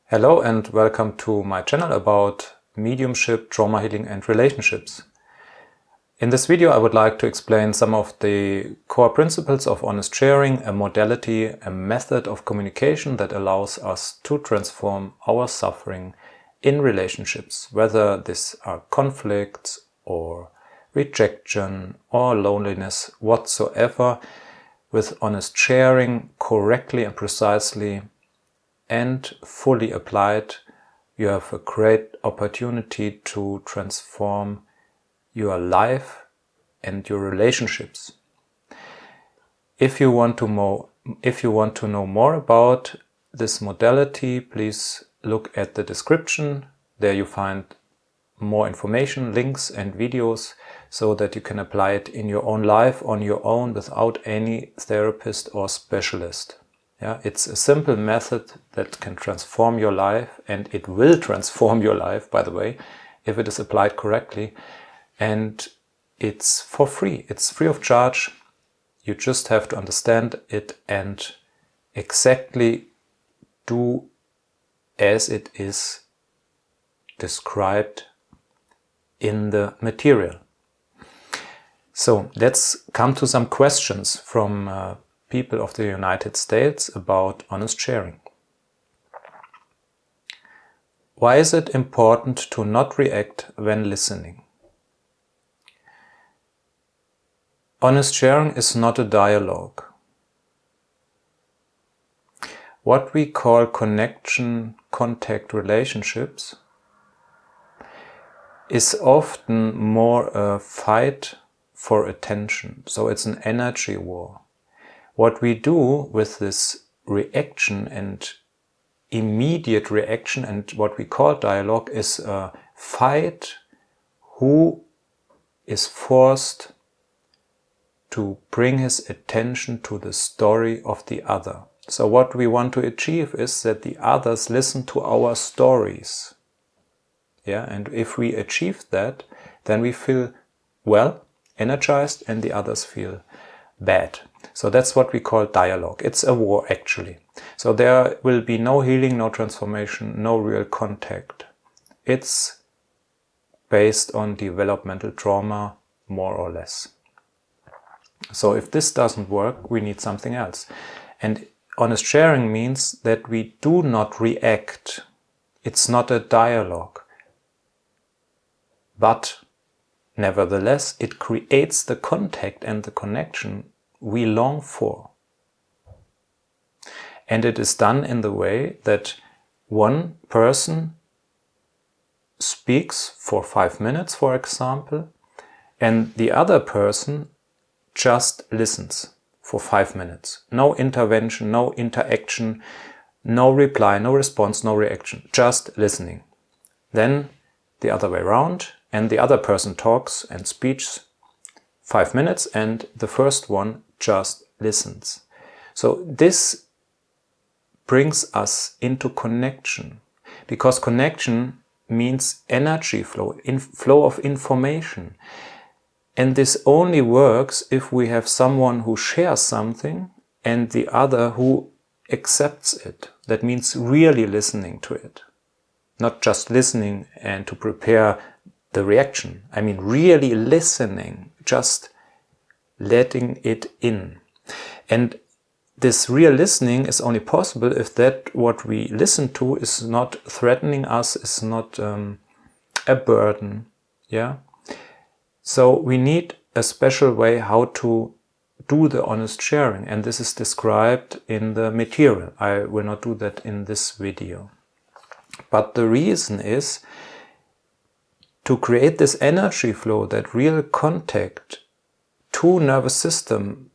Hello and welcome to my channel about mediumship, trauma healing and relationships. In this video I would like to explain some of the core principles of honest sharing, a modality, a method of communication that allows us to transform our suffering in relationships, whether these are conflicts or rejection or loneliness whatsoever. With honest sharing correctly and precisely and fully applied, you have a great opportunity to transform your life and your relationships. If you want to know more about this modality, please look at the description. There you find more information, links and videos, so that you can apply it in your own life on your own without any therapist or specialist. Yeah, it's a simple method that can transform your life, and it will transform your life, by the way, if it is applied correctly. And it's for free. It's free of charge. You just have to understand it and exactly do as it is described in the material. So let's come to some questions from people of the United States about honest sharing. Why is it important to not react when listening? Honest sharing is not a dialogue. What we call connection, contact, relationships is often more a fight for attention. So it's an energy war. What we do with this reaction and immediate reaction and what we call dialogue is a fight who is forced to bring his attention to the story of the other. So what we want to achieve is that the others listen to our stories. Yeah, and if we achieve that, then we feel well, energized, and the others feel bad. So that's what we call dialogue. It's a war, actually. So there will be no healing, no transformation, no real contact. It's based on developmental trauma, more or less. So if this doesn't work, we need something else. And honest sharing means that we do not react. It's not a dialogue. But nevertheless, it creates the contact and the connection we long for. And it is done in the way that one person speaks for 5 minutes, for example, and the other person just listens for 5 minutes. No intervention, no interaction, no reply, no response, no reaction, just listening. Then the other way around, and the other person talks and speaks 5 minutes, and the first one just listens. So this brings us into connection, because connection means energy flow, flow of information. And this only works if we have someone who shares something and the other who accepts it. That means really listening to it. Not just listening and to prepare the reaction. I mean really listening, just letting it in. And this real listening is only possible if that what we listen to is not threatening us, is not a burden. Yeah. So we need a special way how to do the honest sharing, and this is described in the material. I will not do that in this video. But the reason is to create this energy flow, that real contact to nervous system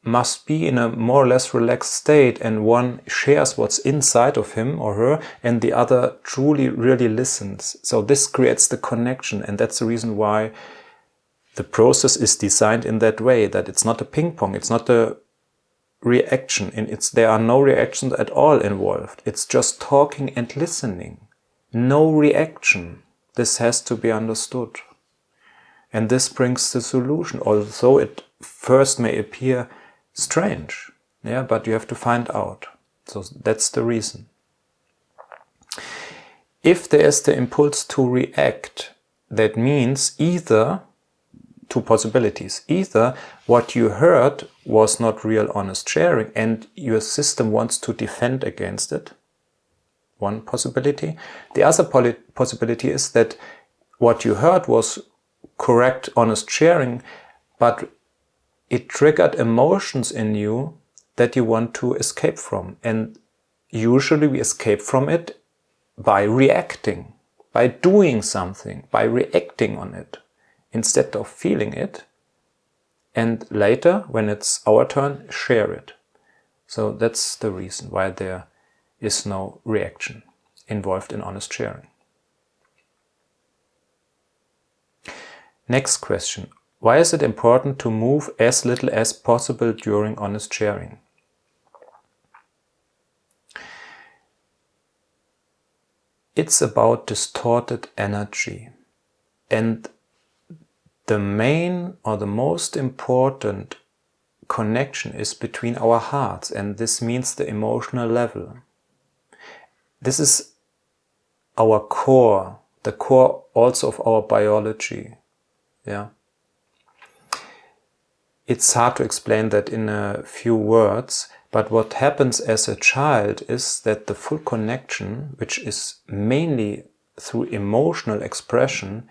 must be in a more or less relaxed state, and one shares what's inside of him or her and the other truly really listens. So this creates the connection, and that's the reason why the process is designed in that way, that it's not a ping pong, it's not a reaction, and there are no reactions at all involved. It's just talking and listening. No reaction. This has to be understood. And this brings the solution, although it first may appear strange. Yeah, but you have to find out. So that's the reason. if there is the impulse to react, that means either two possibilities. Either what you heard was not real honest sharing and your system wants to defend against it. One possibility. The other possibility is that what you heard was correct, honest sharing, but it triggered emotions in you that you want to escape from. And usually we escape from it by reacting, by doing something, by reacting on it, instead of feeling it. And later, when it's our turn, share it. So that's the reason why there is no reaction involved in honest sharing. Next question. Why is it important to move as little as possible during honest sharing? It's about distorted energy. And the main or the most important connection is between our hearts, and this means the emotional level. This is our core, the core also of our biology. Yeah. It's hard to explain that in a few words, but what happens as a child is that the full connection, which is mainly through emotional expression,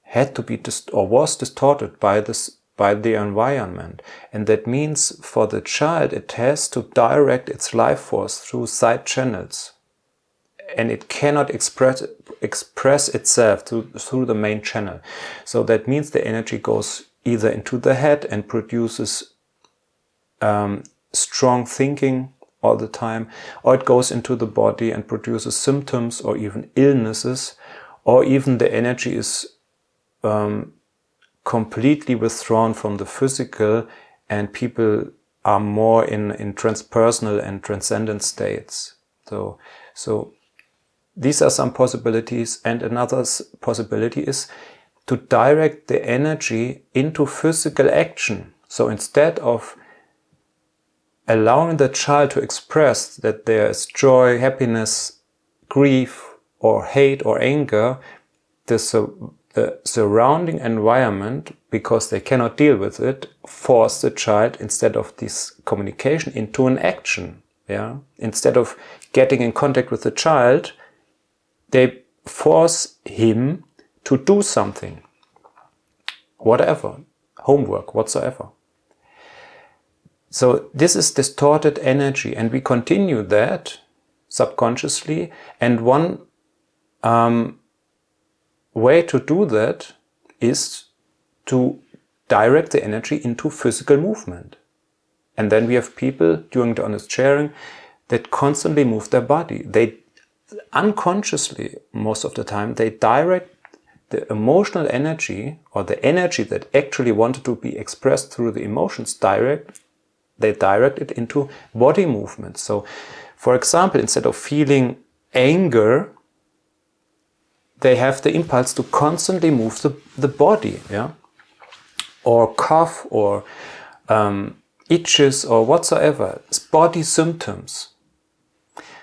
had to be was distorted by the environment. And that means for the child it has to direct its life force through side channels. And it cannot express itself through the main channel. So that means the energy goes either into the head and produces strong thinking all the time, or it goes into the body and produces symptoms or even illnesses, or even the energy is completely withdrawn from the physical and people are more in transpersonal and transcendent states. So these are some possibilities, and another possibility is to direct the energy into physical action. So instead of allowing the child to express that there is joy, happiness, grief, or hate or anger, the surrounding environment, because they cannot deal with it, force the child, instead of this communication, into an action. Yeah? Instead of getting in contact with the child, they force him to do something, whatever, homework, whatsoever. So this is distorted energy, and we continue that subconsciously. And one way to do that is to direct the energy into physical movement. And then we have people during the honest sharing that constantly move their body. They unconsciously, most of the time, they direct the emotional energy, or the energy that actually wanted to be expressed through the emotions, they direct it into body movements. So, for example, instead of feeling anger, they have the impulse to constantly move the body, yeah, or cough, or itches, or whatsoever. It's body symptoms.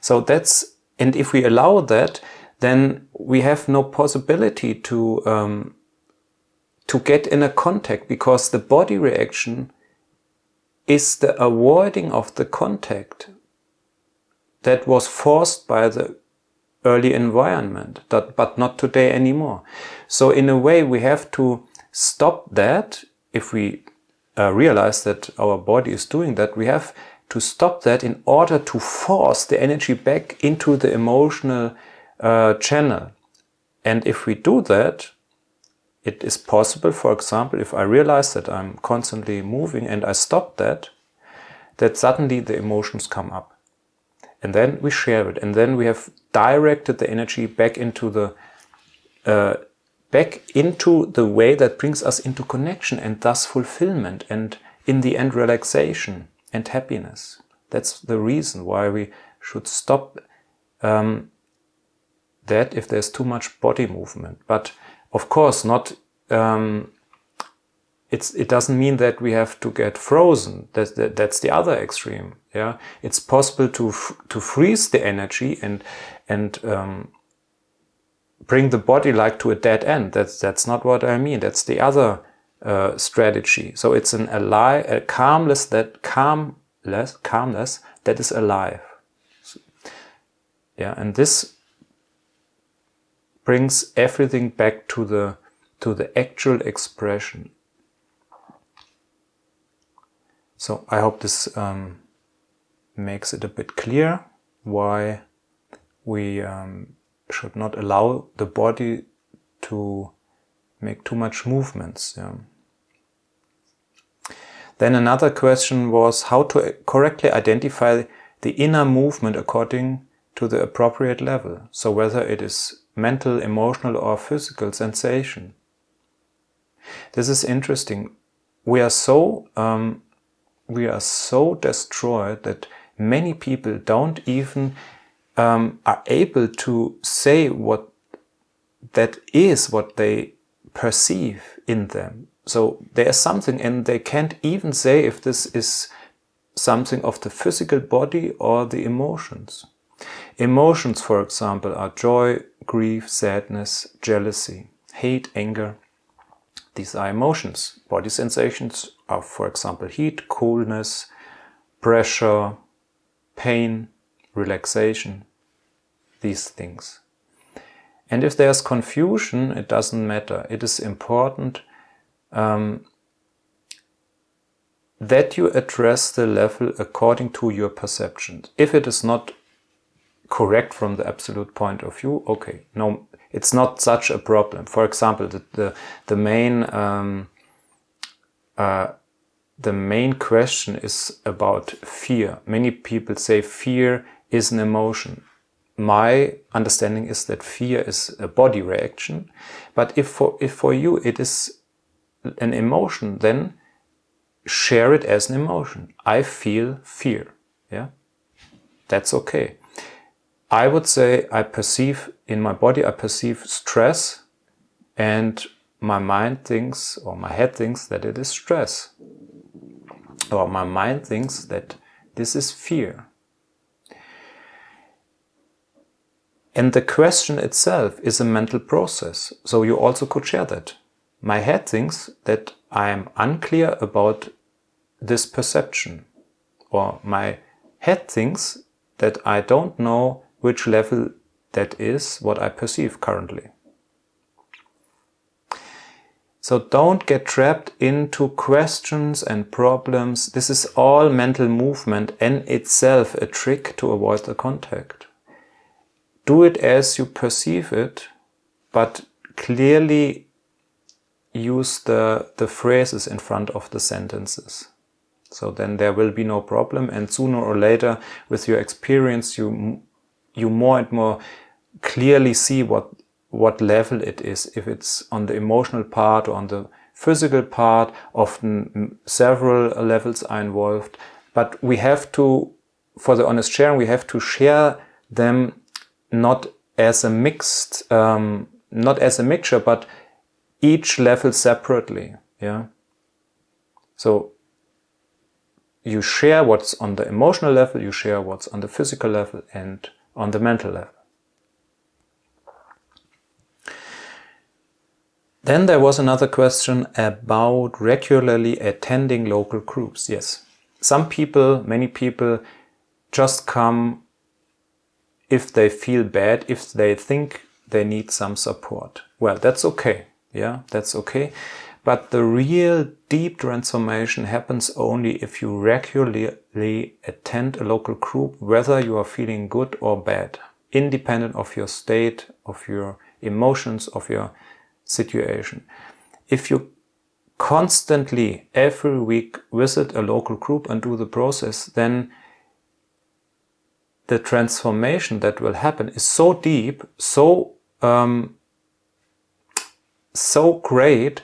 So that's, and if we allow that, then we have no possibility to get in a contact, because the body reaction is the avoiding of the contact that was forced by the early environment, but not today anymore. So in a way we have to stop that. If we realize that our body is doing that, we have to stop that in order to force the energy back into the emotional channel. And if we do that, it is possible, for example, if I realize that I'm constantly moving and I stop that suddenly the emotions come up. And then we share it, and then we have directed the energy back into the way that brings us into connection, and thus fulfillment, and in the end relaxation and happiness. That's the reason why we should stop that if there's too much body movement. But of course not. It doesn't mean that we have to get frozen. That's the other extreme. Yeah, it's possible to freeze the energy and bring the body like to a dead end. That's not what I mean. That's the other strategy. So it's a calmness that is alive. Yeah, and this brings everything back to the actual expression. So I hope this makes it a bit clear why we should not allow the body to make too much movements. Yeah. Then another question was how to correctly identify the inner movement according to the appropriate level. So whether it is mental, emotional or physical sensation. This is interesting. We are so destroyed that many people don't even are able to say what that is, what they perceive in them. So there is something and they can't even say if this is something of the physical body or the emotions. Emotions, for example, are joy, grief, sadness, jealousy, hate, anger. These are emotions. Body sensations are, for example, heat, coolness, pressure, pain, relaxation, these things. And if there's confusion, it doesn't matter. It is important that you address the level according to your perceptions. If it is not correct from the absolute point of view, okay, no, it's not such a problem. For example, the main question is about fear. Many people say fear is an emotion. My understanding is that fear is a body reaction, but if for you it is an emotion, then share it as an emotion. I feel fear. Yeah, that's okay. I would say I perceive in my body, I perceive stress, and my mind thinks, or my head thinks that it is stress. Or my mind thinks that this is fear. And the question itself is a mental process. So you also could share that. My head thinks that I am unclear about this perception. Or my head thinks that I don't know which level that is what I perceive currently. So don't get trapped into questions and problems. This is all mental movement and itself a trick to avoid the contact. Do it as you perceive it, but clearly use the phrases in front of the sentences. So then there will be no problem, and sooner or later with your experience you more and more clearly see what level it is, if it's on the emotional part or on the physical part. Often several levels are involved, but we have to, for the honest sharing, we have to share them not as a mixture, but each level separately. Yeah. So you share what's on the emotional level, you share what's on the physical level and on the mental level. Then there was another question about regularly attending local groups. Yes, many people just come if they feel bad, if they think they need some support. Well, that's okay. Yeah, that's okay. But the real deep transformation happens only if you regularly attend a local group, whether you are feeling good or bad, independent of your state, of your emotions, of your situation. If you constantly, every week, visit a local group and do the process, then the transformation that will happen is so deep, so great,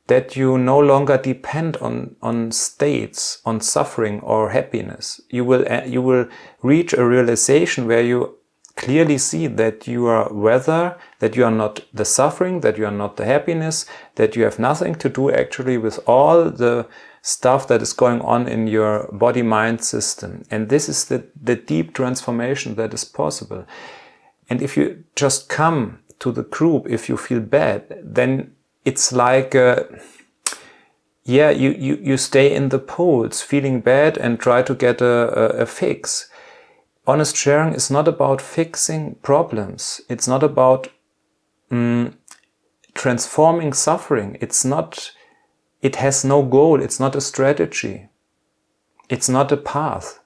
that you no longer depend on states, on suffering or happiness. You will reach a realization where you clearly see that you are that you are not the suffering, that you are not the happiness, that you have nothing to do actually with all the stuff that is going on in your body-mind system. And this is the deep transformation that is possible. And if you just come to the group if you feel bad, then it's like, you stay in the poles feeling bad and try to get a fix. Honest sharing is not about fixing problems. It's not about transforming suffering. It has no goal. It's not a strategy. It's not a path.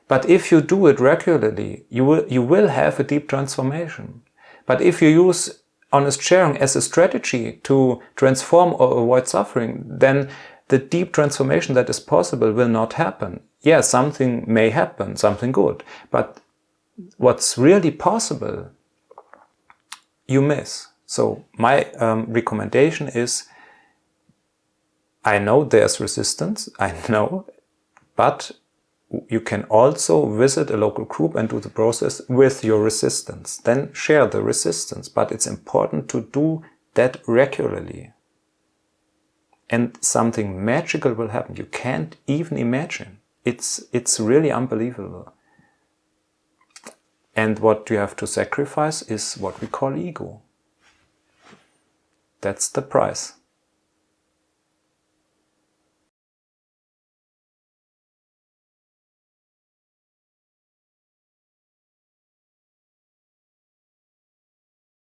But if you do it regularly, you will have a deep transformation. But if you use honest sharing as a strategy to transform or avoid suffering, then the deep transformation that is possible will not happen. Yeah, something may happen, something good. But what's really possible, you miss. So my recommendation is, I know there's resistance, I know, but you can also visit a local group and do the process with your resistance. Then share the resistance, but it's important to do that regularly. And something magical will happen. You can't even imagine. It's really unbelievable. And what you have to sacrifice is what we call ego. That's the price.